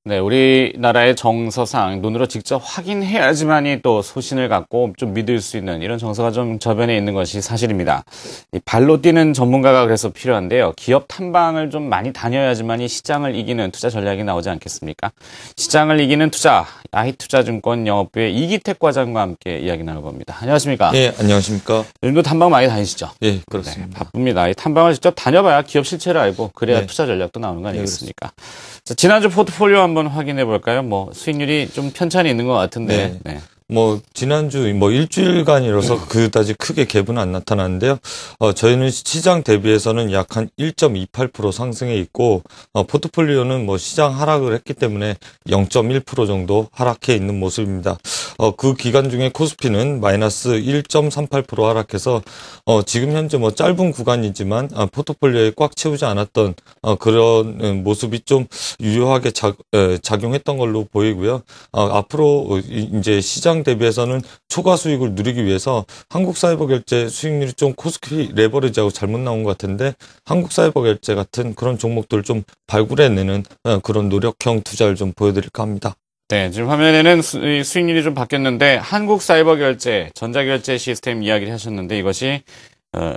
네, 우리나라의 정서상 눈으로 직접 확인해야지만이 또 소신을 갖고 좀 믿을 수 있는 이런 정서가 좀 저변에 있는 것이 사실입니다. 이 발로 뛰는 전문가가 그래서 필요한데요. 기업 탐방을 좀 많이 다녀야지만이 시장을 이기는 투자 전략이 나오지 않겠습니까? 시장을 이기는 투자, 아히투자증권 영업부의 이기택 과장과 함께 이야기 나눠봅니다. 안녕하십니까? 예, 안녕하십니까? 요즘도 탐방 많이 다니시죠? 예, 그렇습니다. 네, 바쁩니다. 이 탐방을 직접 다녀봐야 기업 실체를 알고 그래야 네. 투자 전략도 나오는 거 아니겠습니까? 자, 지난주 포트폴리오 한번 확인해 볼까요? 뭐 수익률이 좀 편찬이 있는 것 같은데. 네. 지난주 일주일간이라서 그다지 크게 갭은 안 나타났는데요. 저희는 시장 대비해서는 약 한 1.28% 상승해 있고, 포트폴리오는 시장 하락을 했기 때문에 0.1% 정도 하락해 있는 모습입니다. 그 기간 중에 코스피는 마이너스 1.38% 하락해서, 지금 현재 짧은 구간이지만, 포트폴리오에 꽉 채우지 않았던, 그런 모습이 좀 유효하게 작용했던 걸로 보이고요. 앞으로 이제 시장 대비해서는 초과 수익을 누리기 위해서 한국사이버결제 수익률이 좀 코스피 레버리지하고 잘못 나온 것 같은데 한국사이버결제 같은 그런 종목들을 좀 발굴해내는 그런 노력형 투자를 좀 보여드릴까 합니다. 네, 지금 화면에는 수익률이 좀 바뀌었는데 한국사이버결제, 전자결제 시스템 이야기를 하셨는데 이것이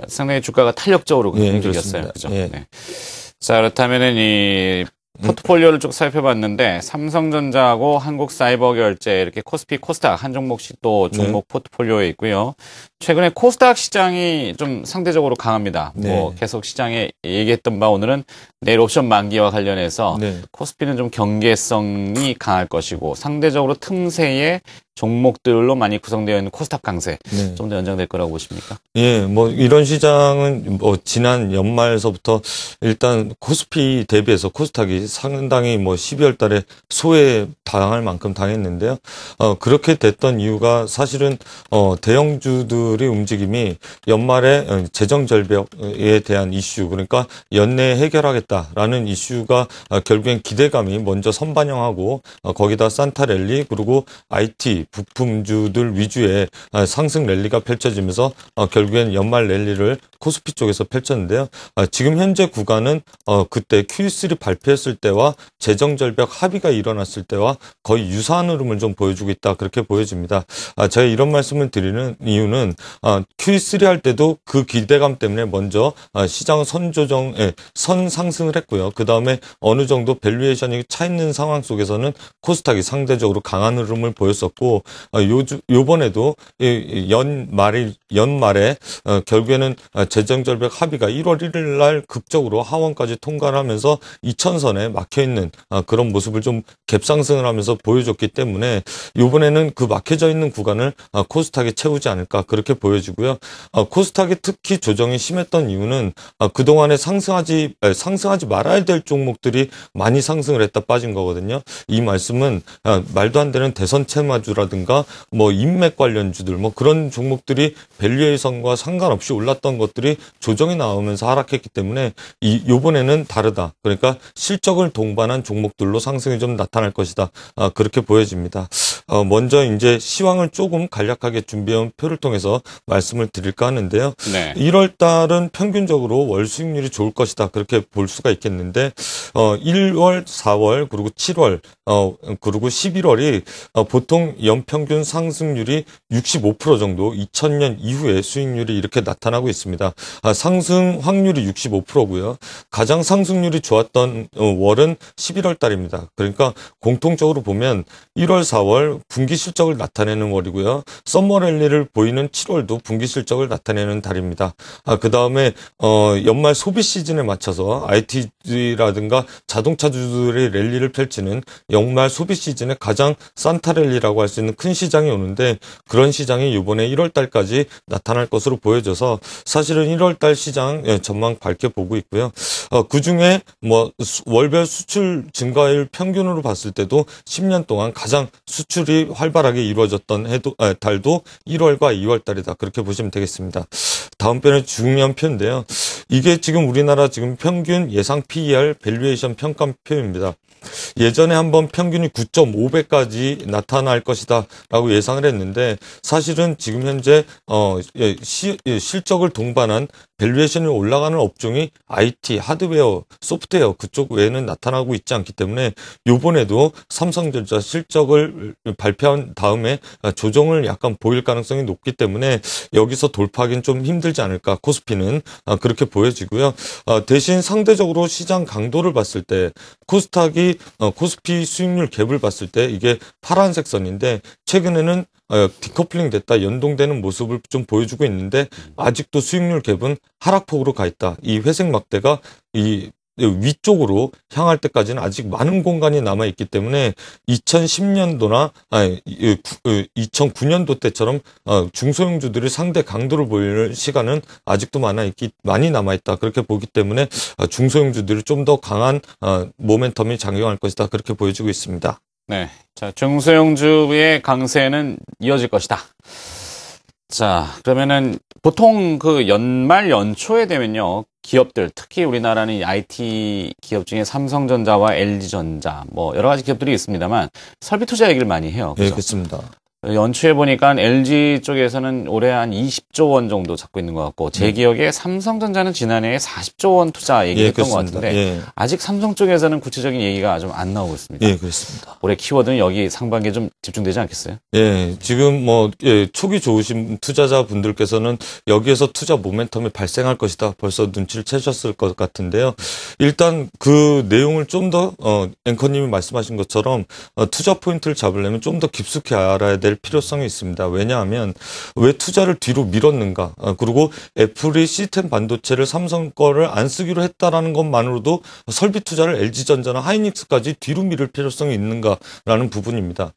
상당히 주가가 탄력적으로 움직였어요. 그죠? 예. 네. 자, 그렇다면은 이 포트폴리오를 쭉 살펴봤는데 삼성전자하고 한국사이버결제 이렇게 코스피, 코스닥 한 종목씩 또 종목 포트폴리오에 있고요. 최근에 코스닥 시장이 좀 상대적으로 강합니다. 계속 시장에 얘기했던 바 오늘은 내일 옵션 만기와 관련해서 코스피는 좀 경계성이 강할 것이고 상대적으로 틈새의 종목들로 많이 구성되어 있는 코스닥 강세 좀 더 연장될 거라고 보십니까? 예, 이런 시장은 지난 연말서부터 일단 코스피 대비해서 코스닥이 상당히 12월 달에 소외 당할 만큼 당했는데요. 그렇게 됐던 이유가 사실은 대형주들의 움직임이 연말에 재정 절벽에 대한 이슈, 그러니까 연내에 해결하겠다라는 이슈가 결국엔 기대감이 먼저 선반영하고 거기다 산타랠리 그리고 IT 부품주들 위주의 상승 랠리가 펼쳐지면서 결국엔 연말 랠리를 코스피 쪽에서 펼쳤는데요. 지금 현재 구간은 그때 Q3 발표했을 때와 재정절벽 합의가 일어났을 때와 거의 유사한 흐름을 좀 보여주고 있다. 그렇게 보여집니다. 제가 이런 말씀을 드리는 이유는 Q3 할 때도 그 기대감 때문에 먼저 시장 선 상승을 했고요. 그 다음에 어느 정도 밸류에이션이 차 있는 상황 속에서는 코스닥이 상대적으로 강한 흐름을 보였었고 요번에도 연말에 결국에는 재정절벽 합의가 1월 1일 날 극적으로 하원까지 통과를 하면서 2000선에 막혀있는 그런 모습을 좀 갭상승을 하면서 보여줬기 때문에 이번에는 그 막혀져 있는 구간을 코스닥이 채우지 않을까 그렇게 보여지고요. 코스닥이 특히 조정이 심했던 이유는 그동안에 상승하지 말아야 될 종목들이 많이 상승을 했다 빠진 거거든요. 이 말씀은 말도 안 되는 대선 채마주라든가 인맥 관련주들 그런 종목들이 밸류에이션과 상관없이 올랐던 것들이 조정이 나오면서 하락했기 때문에 요번에는 다르다. 그러니까 실적을 동반한 종목들로 상승이 좀 나타날 것이다. 그렇게 보여집니다. 먼저 이제 시황을 조금 간략하게 준비해온 표를 통해서 말씀을 드릴까 하는데요. 1월 달은 평균적으로 월 수익률이 좋을 것이다. 그렇게 볼 수가 있겠는데 1월, 4월, 그리고 7월, 그리고 11월이 보통 연평균 상승률이 65% 정도 2000년 이후에 수익률이 이렇게 나타나고 있습니다. 상승 확률이 65%고요. 가장 상승률이 좋았던 월은 11월 달입니다. 그러니까 공통적으로 보면 1월, 4월 분기 실적을 나타내는 월이고요. 썸머랠리를 보이는 7월도 분기 실적을 나타내는 달입니다. 그 다음에 연말 소비 시즌에 맞춰서 IT라든가 자동차주들의 랠리를 펼치는 연말 소비 시즌에 가장 산타랠리라고 할 수 있는 큰 시장이 오는데 그런 시장이 이번에 1월 달까지 나타날 것으로 보여져서 사실은 1월 달 시장 전망 밝게 보고 있고요. 그중에 월별 수출 증가율 평균으로 봤을 때도 10년 동안 가장 수출이 활발하게 이루어졌던 달도 1월과 2월 달이다. 그렇게 보시면 되겠습니다. 다음 편에 중요한 표인데요. 이게 지금 우리나라 지금 평균 예상 PER 밸류에이션 평가표입니다. 예전에 한번 평균이 9.5배까지 나타날 것이다 라고 예상을 했는데 사실은 지금 현재 실적을 동반한 밸류에이션이 올라가는 업종이 IT, 하드웨어, 소프트웨어 그쪽 외에는 나타나고 있지 않기 때문에 이번에도 삼성전자 실적을 발표한 다음에 조정을 약간 보일 가능성이 높기 때문에 여기서 돌파하기는 좀 힘들지 않을까, 코스피는 그렇게 보여지고요. 대신 상대적으로 시장 강도를 봤을 때 코스닥이 코스피 수익률 갭을 봤을 때 이게 파란색 선인데 최근에는 디커플링 됐다, 연동되는 모습을 좀 보여주고 있는데 아직도 수익률 갭은 하락폭으로 가 있다. 이 회색 막대가 이 위쪽으로 향할 때까지는 아직 많은 공간이 남아 있기 때문에 2010년도나 2009년도 때처럼 중소형주들이 상대 강도를 보이는 시간은 아직도 많이 남아 있다. 그렇게 보기 때문에 중소형주들이 좀 더 강한 모멘텀이 작용할 것이다. 그렇게 보여지고 있습니다. 네. 자, 중소형주의 강세는 이어질 것이다. 자, 그러면은 보통 그 연말 연초에 되면요, 기업들, 특히 우리나라는 IT 기업 중에 삼성전자와 LG전자, 뭐 여러 가지 기업들이 있습니다만 설비 투자 얘기를 많이 해요. 네, 그죠? 그렇습니다. 연초에 보니까 LG 쪽에서는 올해 한 20조 원 정도 잡고 있는 것 같고, 제 기억에 삼성전자는 지난해에 40조 원 투자 얘기했던 것 같은데, 아직 삼성 쪽에서는 구체적인 얘기가 좀 안 나오고 있습니다. 예, 그렇습니다. 올해 키워드는 여기 상반기에 좀 집중되지 않겠어요? 예, 지금 초기 좋으신 투자자분들께서는 여기에서 투자 모멘텀이 발생할 것이다. 벌써 눈치를 채셨을 것 같은데요. 일단 그 내용을 좀 더, 앵커님이 말씀하신 것처럼, 투자 포인트를 잡으려면 좀 더 깊숙이 알아야 될 필요성이 있습니다. 왜냐하면 왜 투자를 뒤로 밀었는가? 그리고 애플이 시스템 반도체를 삼성 거를 안 쓰기로 했다라는 것만으로도 설비 투자를 LG전자나 하이닉스까지 뒤로 미룰 필요성이 있는가라는 부분입니다.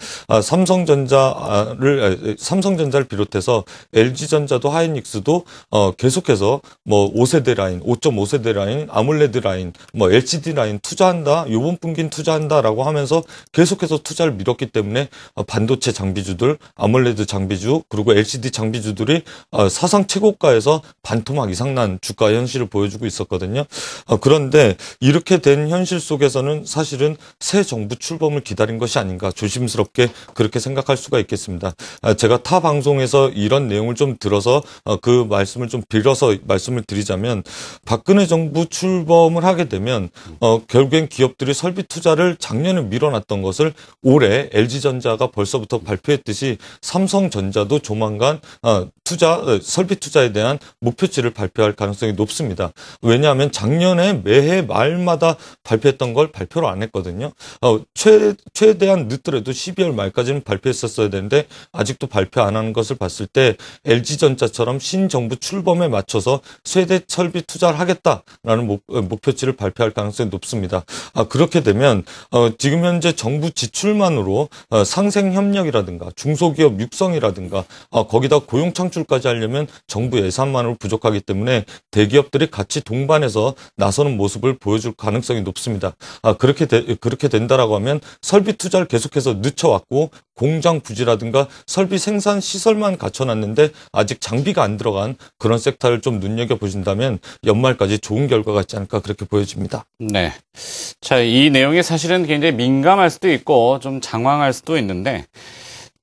삼성전자를 비롯해서 LG전자도 하이닉스도 계속해서 뭐 5세대 라인, 5.5세대 라인, 아몰레드 라인, 뭐 LCD 라인 투자한다, 요번 분기는 투자한다라고 하면서 계속해서 투자를 밀었기 때문에 반도체 장비주들, 아몰레드 장비주, 그리고 LCD 장비주들이 사상 최고가에서 반토막 이상 난 주가 현실을 보여주고 있었거든요. 그런데 이렇게 된 현실 속에서는 사실은 새 정부 출범을 기다린 것이 아닌가, 조심스럽게 그렇게 생각할 수가 있겠습니다. 제가 타 방송에서 이런 내용을 좀 들어서 그 말씀을 좀 빌어서 말씀을 드리자면, 박근혜 정부 출범을 하게 되면 결국엔 기업들이 설비 투자를 작년에 밀어놨던 것을 올해 LG전자가 벌써부터 발표했듯이 삼성전자도 조만간 설비 투자에 대한 목표치를 발표할 가능성이 높습니다. 왜냐하면 작년에 매해 말마다 발표했던 걸 발표를 안 했거든요. 최대한 늦더라도 12월 말까지는 발표했었어야 되는데 아직도 발표 안 하는 것을 봤을 때 LG전자처럼 신정부 출범에 맞춰서 세대 설비 투자를 하겠다라는 목표치를 발표할 가능성이 높습니다. 그렇게 되면 지금 현재 정부 지출만으로 상생협력이라든가 중소기업 육성이라든가 거기다 고용 창출까지 하려면 정부 예산만으로 부족하기 때문에 대기업들이 같이 동반해서 나서는 모습을 보여줄 가능성이 높습니다. 그렇게 된다라고 하면 설비 투자를 계속해서 늦춰왔고 공장 부지라든가 설비 생산 시설만 갖춰놨는데 아직 장비가 안 들어간 그런 섹터를 좀 눈여겨보신다면 연말까지 좋은 결과가 있지 않을까, 그렇게 보여집니다. 네. 자, 이 내용이 사실은 굉장히 민감할 수도 있고 좀 장황할 수도 있는데,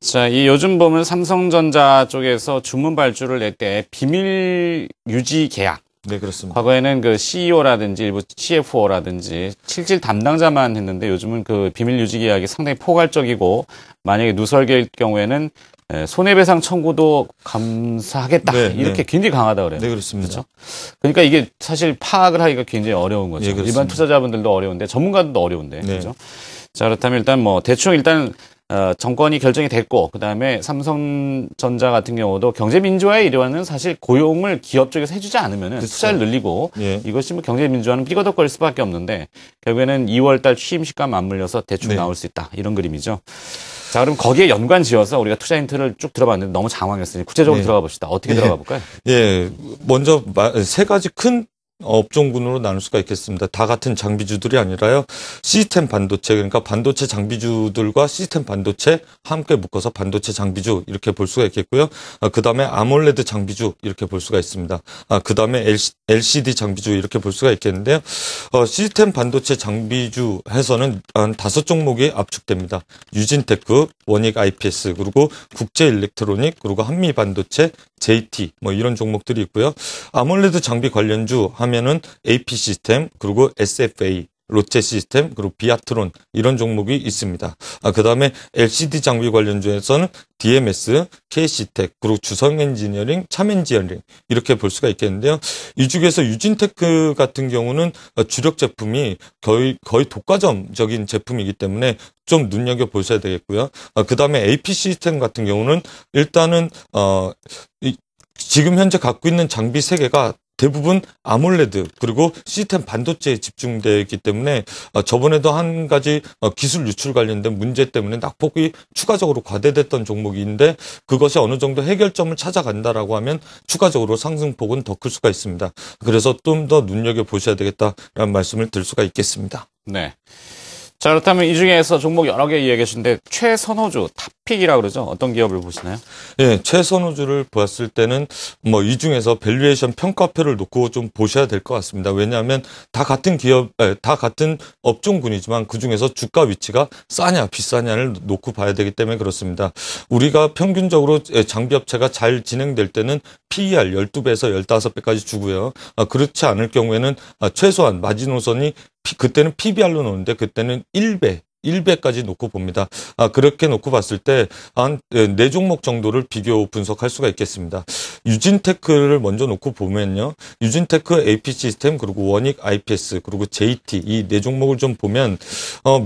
자, 이 요즘 보면 삼성전자 쪽에서 주문 발주를 낼 때 비밀 유지 계약. 네, 그렇습니다. 과거에는 그 CEO라든지 일부 CFO라든지 실질 담당자만 했는데 요즘은 그 비밀 유지 계약이 상당히 포괄적이고, 만약에 누설계일 경우에는 손해배상 청구도 감사하겠다. 네, 이렇게 굉장히 강하다 그래요. 네, 그렇습니다. 그렇죠? 그러니까 이게 사실 파악을 하기가 굉장히 어려운 거죠. 네, 일반 투자자분들도 어려운데 전문가들도 어려운데. 네. 그렇죠? 자, 그렇다면 일단 뭐 대충 정권이 결정이 됐고, 그 다음에 삼성전자 같은 경우도 경제민주화의 일환은 사실 고용을 기업 쪽에서 해주지 않으면 그렇죠. 투자를 늘리고, 예. 이것이 뭐 경제민주화는 삐거덕거릴 수밖에 없는데, 결국에는 2월달 취임식과 맞물려서 대충 나올 수 있다. 이런 그림이죠. 자, 그럼 거기에 연관 지어서 우리가 투자 힌트를 쭉 들어봤는데 너무 장황했으니 구체적으로 들어가 봅시다. 어떻게 들어가 볼까요? 예, 먼저 세 가지 큰 업종군으로 나눌 수가 있겠습니다. 다 같은 장비주들이 아니라요. 시스템 반도체, 그러니까 반도체 장비주들과 시스템 반도체 함께 묶어서 반도체 장비주 이렇게 볼 수가 있겠고요. 그 다음에 아몰레드 장비주 이렇게 볼 수가 있습니다. 그 다음에 LCD 장비주 이렇게 볼 수가 있겠는데요. 시스템 반도체 장비주 해서는 한 5종목이 압축됩니다. 유진테크, 원익 IPS, 그리고 국제일렉트로닉, 그리고 한미반도체, JT 뭐 이런 종목들이 있고요. 아몰레드 장비 관련주 하면은 AP 시스템, 그리고 SFA, 롯데 시스템, 그리고 비아트론 이런 종목이 있습니다. 그 다음에 LCD 장비 관련주에서는 DMS, KC텍, 그리고 주성엔지니어링, 참엔지니어링 이렇게 볼 수가 있겠는데요. 이 중에서 유진테크 같은 경우는 주력 제품이 거의 독과점적인 제품이기 때문에 좀 눈여겨보셔야 되겠고요. 그 다음에 AP 시스템 같은 경우는 일단은 지금 현재 갖고 있는 장비 3개가 대부분 아몰레드 그리고 시스템 반도체에 집중되어 있기 때문에 저번에도 한 가지 기술 유출 관련된 문제 때문에 낙폭이 추가적으로 과대됐던 종목인데 그것이 어느 정도 해결점을 찾아간다라고 하면 추가적으로 상승폭은 더 클 수가 있습니다. 그래서 좀 더 눈여겨보셔야 되겠다라는 말씀을 드릴 수가 있겠습니다. 네. 자, 그렇다면 이 중에서 종목 여러 개 이야기해 주신데 최선호주, 탑픽이라고 그러죠? 어떤 기업을 보시나요? 예, 최선호주를 보았을 때는 뭐 이 중에서 밸류에이션 평가표를 놓고 좀 보셔야 될 것 같습니다. 왜냐하면 다 같은 다 같은 업종군이지만 그 중에서 주가 위치가 싸냐 비싸냐를 놓고 봐야 되기 때문에 그렇습니다. 우리가 평균적으로 장비업체가 잘 진행될 때는 PER 12배에서 15배까지 주고요. 그렇지 않을 경우에는 최소한 마지노선이 그때는 PBR로 놓는데 그때는 1배까지 놓고 봅니다. 그렇게 놓고 봤을 때 한 4종목 정도를 비교 분석할 수가 있겠습니다. 유진테크를 먼저 놓고 보면요. 유진테크, AP 시스템, 그리고 원익 IPS, 그리고 JT 이 4종목을 좀 보면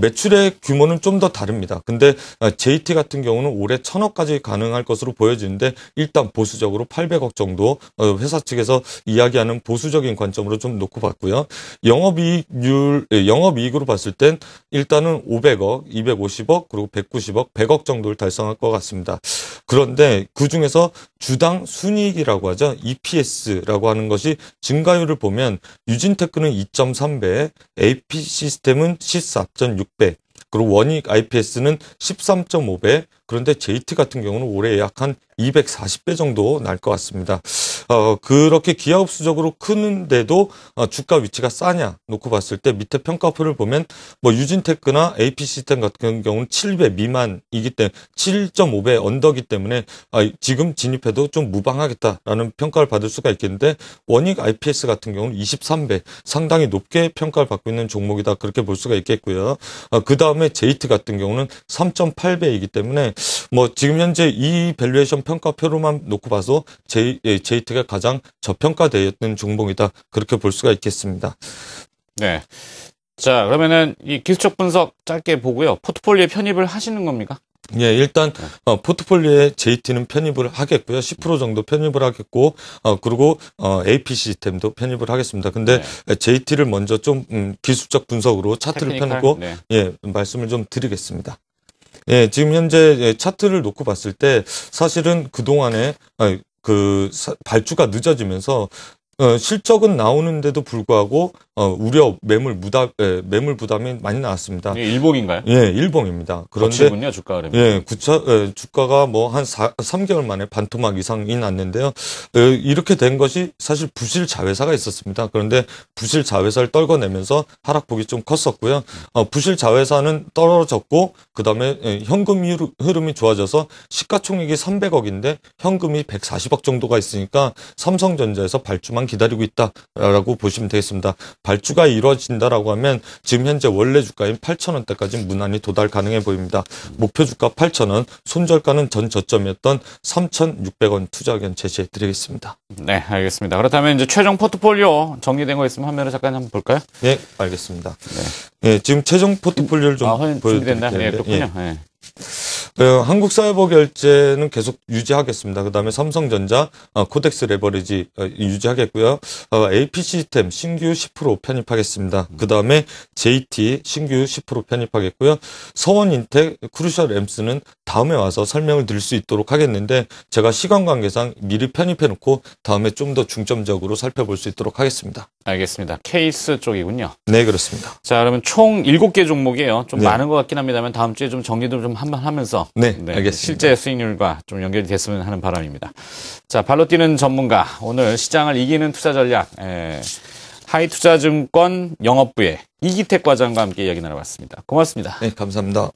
매출의 규모는 좀 더 다릅니다. 근데 JT 같은 경우는 올해 1,000억까지 가능할 것으로 보여지는데 일단 보수적으로 800억 정도 회사 측에서 이야기하는 보수적인 관점으로 좀 놓고 봤고요. 영업이익으로 봤을 땐 일단은 500억, 250억, 그리고 190억, 100억 정도를 달성할 것 같습니다. 그런데 그중에서 주당 순이익이라고 하죠. EPS라고 하는 것이 증가율을 보면 유진테크는 2.3배, AP 시스템은 14.6배, 그리고 원익 IPS는 13.5배, 그런데 JT 같은 경우는 올해 약 한 240배 정도 날 것 같습니다. 그렇게 기하급수적으로 크는데도 주가 위치가 싸냐 놓고 봤을 때 밑에 평가표를 보면 뭐 유진테크나 AP 시스템 같은 경우는 7배 미만이기 때문에 7.5배 언더기 때문에 지금 진입해도 좀 무방하겠다라는 평가를 받을 수가 있겠는데 원익 IPS 같은 경우는 23배 상당히 높게 평가를 받고 있는 종목이다 그렇게 볼 수가 있겠고요. 그 다음에 JT 같은 경우는 3.8배이기 때문에 뭐 지금 현재 이 밸류에이션 평가표로만 놓고 봐서 JT가 가장 저평가되어 있는 종목이다 그렇게 볼 수가 있겠습니다. 네. 자, 그러면은 이 기술적 분석 짧게 보고요. 포트폴리오에 편입을 하시는 겁니까? 예, 일단 포트폴리오에 JT는 편입을 하겠고요. 10% 정도 편입을 하겠고 그리고 AP 시스템도 편입을 하겠습니다. 근데 네. JT를 먼저 좀 기술적 분석으로 차트를 펴놓고 네. 예, 말씀을 좀 드리겠습니다. 예, 지금 현재 차트를 놓고 봤을 때 사실은 그동안에 발주가 늦어지면서 실적은 나오는데도 불구하고 우려 매물 부담이 많이 나왔습니다. 이게 일봉인가요? 예, 일봉입니다. 그런데 거치군요, 주가 그러면. 예, 주가가 뭐 한 3개월 만에 반토막 이상이 났는데요. 이렇게 된 것이 사실 부실 자회사가 있었습니다. 그런데 부실 자회사를 떨궈내면서 하락폭이 좀 컸었고요. 부실 자회사는 떨어졌고 그다음에 현금 흐름이 좋아져서 시가총액이 300억인데 현금이 140억 정도가 있으니까 삼성전자에서 발주만 기다리고 있다라고 보시면 되겠습니다. 발주가 이루어진다라고 하면 지금 현재 원래 주가인 8,000원대까지 무난히 도달 가능해 보입니다. 목표 주가 8,000원, 손절가는 전 저점이었던 3,600원 투자 의견 제시해 드리겠습니다. 네, 알겠습니다. 그렇다면 이제 최종 포트폴리오 정리된 거 있으면 화면을 잠깐 한번 볼까요? 네, 알겠습니다. 네, 지금 최종 포트폴리오를 좀 보여드릴게요. 네, 그렇군요. 네. 한국사회보결제는 계속 유지하겠습니다. 그다음에 삼성전자, 코덱스 레버리지 유지하겠고요. AP 시스템 신규 10% 편입하겠습니다. 그다음에 JT 신규 10% 편입하겠고요. 서원인텍, 크루셜 엠스는 다음에 와서 설명을 드릴 수 있도록 하겠는데 제가 시간 관계상 미리 편입해 놓고 다음에 좀 더 중점적으로 살펴볼 수 있도록 하겠습니다. 알겠습니다. 케이스 쪽이군요. 네, 그렇습니다. 자, 그러면 총 7개 종목이에요. 좀 네. 많은 것 같긴 합니다만 다음 주에 좀 정리도 좀 한번 하면서 네, 알겠습니다. 실제 수익률과 좀 연결이 됐으면 하는 바람입니다. 자, 발로 뛰는 전문가. 오늘 시장을 이기는 투자 전략. 하이투자증권 영업부의 이기택 과장과 함께 이야기 나눠봤습니다. 고맙습니다. 네, 감사합니다.